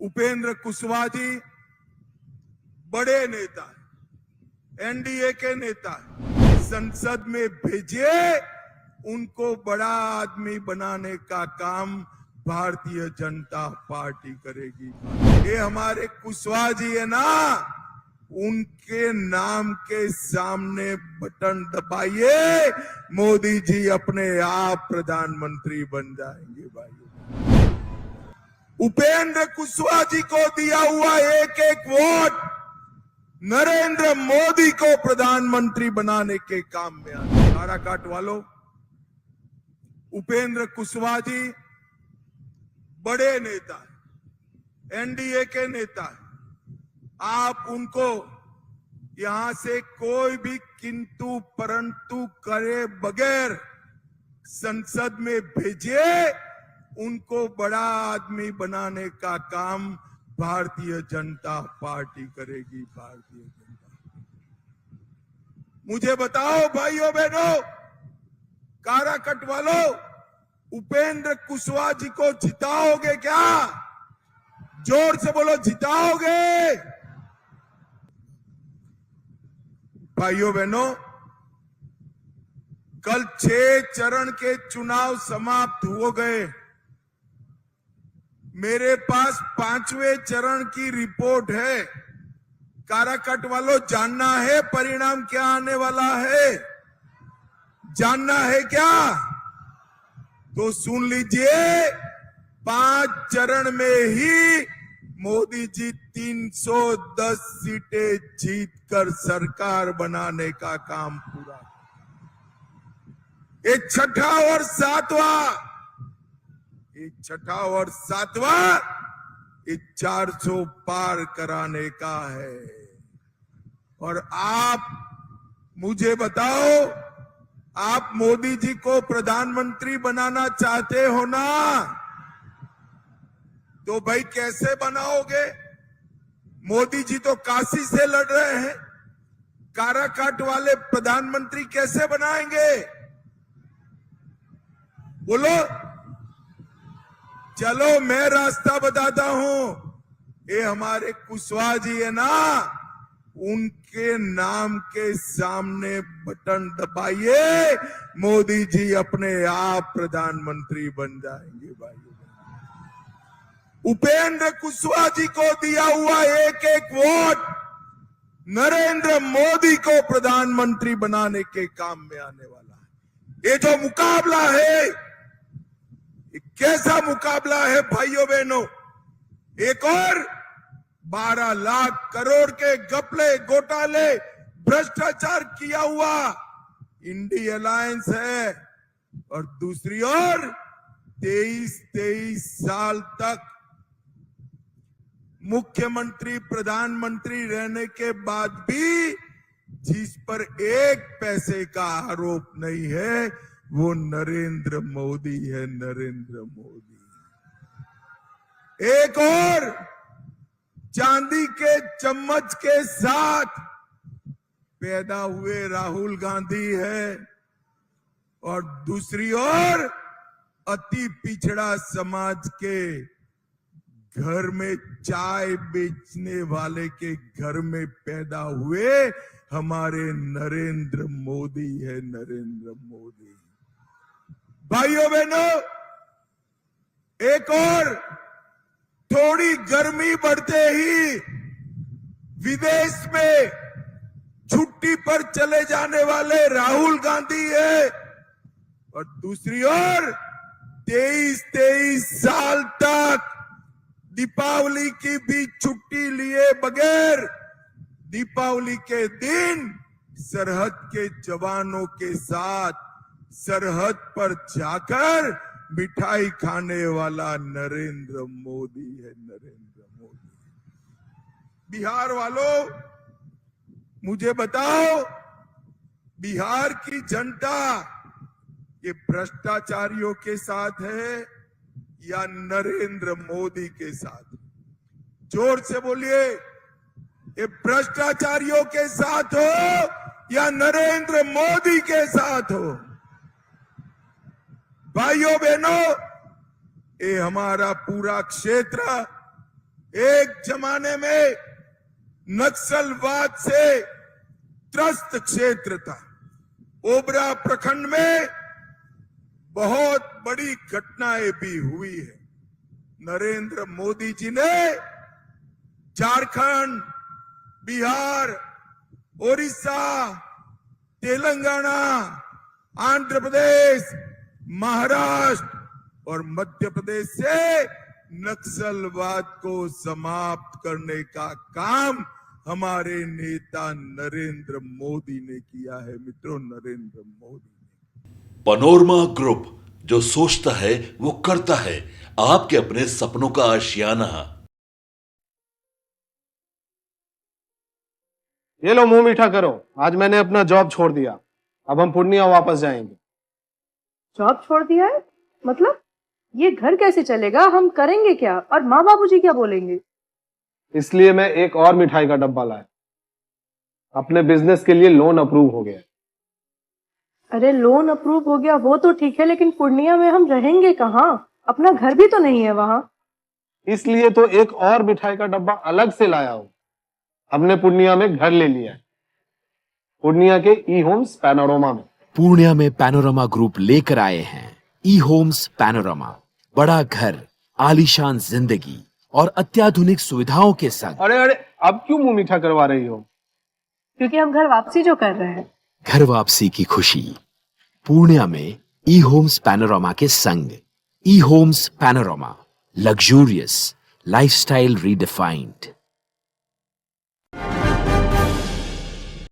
उपेंद्र कुशवाहा जी बड़े नेता हैं, एनडीए के नेता हैं। संसद में भेजिए, उनको बड़ा आदमी बनाने का काम भारतीय जनता पार्टी करेगी। ये हमारे कुशवाहा जी है ना, उनके नाम के सामने बटन दबाइए, मोदी जी अपने आप प्रधानमंत्री बन जाएंगे भाई। उपेंद्र कुशवाहा जी को दिया हुआ एक एक वोट नरेंद्र मोदी को प्रधानमंत्री बनाने के काम में आए। काराकाट वालों, उपेंद्र कुशवाहा जी बड़े नेता हैं, एनडीए के नेता हैं। आप उनको यहां से कोई भी किंतु परंतु करे बगैर संसद में भेजिए, उनको बड़ा आदमी बनाने का काम भारतीय जनता पार्टी करेगी। भारतीय जनता, मुझे बताओ भाइयों बहनों, काराकट वालों, उपेंद्र कुशवाहा जी को जिताओगे क्या? जोर से बोलो, जिताओगे? भाइयों बहनों, कल 6 चरण के चुनाव समाप्त हो गए। मेरे पास 5वें चरण की रिपोर्ट है। काराकट वालों, जानना है परिणाम क्या आने वाला है? जानना है क्या? तो सुन लीजिए, 5 चरण में ही मोदी जी 310 सीटें जीतकर सरकार बनाने का काम पूरा। ये छठा और सातवां, ये 400 पार कराने का है। और आप मुझे बताओ, आप मोदी जी को प्रधानमंत्री बनाना चाहते हो ना? तो भाई कैसे बनाओगे? मोदी जी तो काशी से लड़ रहे हैं, काराकाट वाले प्रधानमंत्री कैसे बनाएंगे? बोलो। चलो मैं रास्ता बताता हूं। ये हमारे कुशवाहा जी है ना, उनके नाम के सामने बटन दबाइए, मोदी जी अपने आप प्रधानमंत्री बन जाएंगे भाई। उपेंद्र कुशवाहा जी को दिया हुआ एक एक वोट नरेंद्र मोदी को प्रधानमंत्री बनाने के काम में आने वाला है। ये जो मुकाबला है, ये कैसा मुकाबला है भाइयों बहनों? एक और 12 लाख करोड़ के घपले, घोटाले, भ्रष्टाचार किया हुआ इंडी अलायंस है, और दूसरी ओर 23 साल तक मुख्यमंत्री प्रधानमंत्री रहने के बाद भी जिस पर एक पैसे का आरोप नहीं है, वो नरेंद्र मोदी है। नरेंद्र मोदी। एक और चांदी के चम्मच के साथ पैदा हुए राहुल गांधी है, और दूसरी ओर अति पिछड़ा समाज के घर में चाय बेचने वाले के घर में पैदा हुए हमारे नरेंद्र मोदी है। नरेंद्र मोदी। भाइयों बहनों, एक और थोड़ी गर्मी बढ़ते ही विदेश में छुट्टी पर चले जाने वाले राहुल गांधी है, और दूसरी ओर 23 साल तक दीपावली की भी छुट्टी लिए बगैर दीपावली के दिन सरहद के जवानों के साथ सरहद पर जाकर मिठाई खाने वाला नरेंद्र मोदी है। नरेंद्र मोदी। बिहार वालों, मुझे बताओ, बिहार की जनता ये भ्रष्टाचारियों के साथ है या नरेंद्र मोदी के साथ? जोर से बोलिए, ये भ्रष्टाचारियों के साथ हो या नरेंद्र मोदी के साथ हो? भाइयों बहनों, ये हमारा पूरा क्षेत्र एक जमाने में नक्सलवाद से त्रस्त क्षेत्र था। ओबरा प्रखंड में बहुत बड़ी घटनाएं भी हुई है। नरेंद्र मोदी जी ने झारखंड, बिहार, ओडिशा, तेलंगाना, आंध्र प्रदेश, महाराष्ट्र और मध्य प्रदेश से नक्सलवाद को समाप्त करने का काम हमारे नेता नरेंद्र मोदी ने किया है। मित्रों, नरेंद्र मोदी ने। पनोरमा ग्रुप, जो सोचता है वो करता है। आपके अपने सपनों का आशियाना। ये लो, मुंह मीठा करो। आज मैंने अपना जॉब छोड़ दिया। अब हम पूर्णिया वापस जाएंगे। जॉब छोड़ दिया है? मतलब ये घर कैसे चलेगा? हम करेंगे क्या? और माँ बाबूजी क्या बोलेंगे? इसलिए मैं एक और मिठाई का डब्बा लाया। अपने बिजनेस के लिए लोन अप्रूव हो गया। अरे लोन अप्रूव हो गया वो तो ठीक है, लेकिन पूर्णिया में हम रहेंगे कहाँ? अपना घर भी तो नहीं है वहां। इसलिए तो एक और मिठाई का डब्बा अलग से लाया हूं। हमने पूर्णिया में घर ले लिया है, पूर्णिया के ई होम्स पैनोरमा में। पूर्णिया में पैनोरमा ग्रुप लेकर आए हैं ई होम्स पैनोरमा। बड़ा घर, आलीशान जिंदगी और अत्याधुनिक सुविधाओं के संग। अरे अरे, अब क्यों मुंह मीठा करवा रही हो? क्योंकि हम घर वापसी जो कर रहे हैं। घर वापसी की खुशी पूर्णिया में ई होम्स पैनोरमा के संग। E homes panorama, luxurious lifestyle redefined.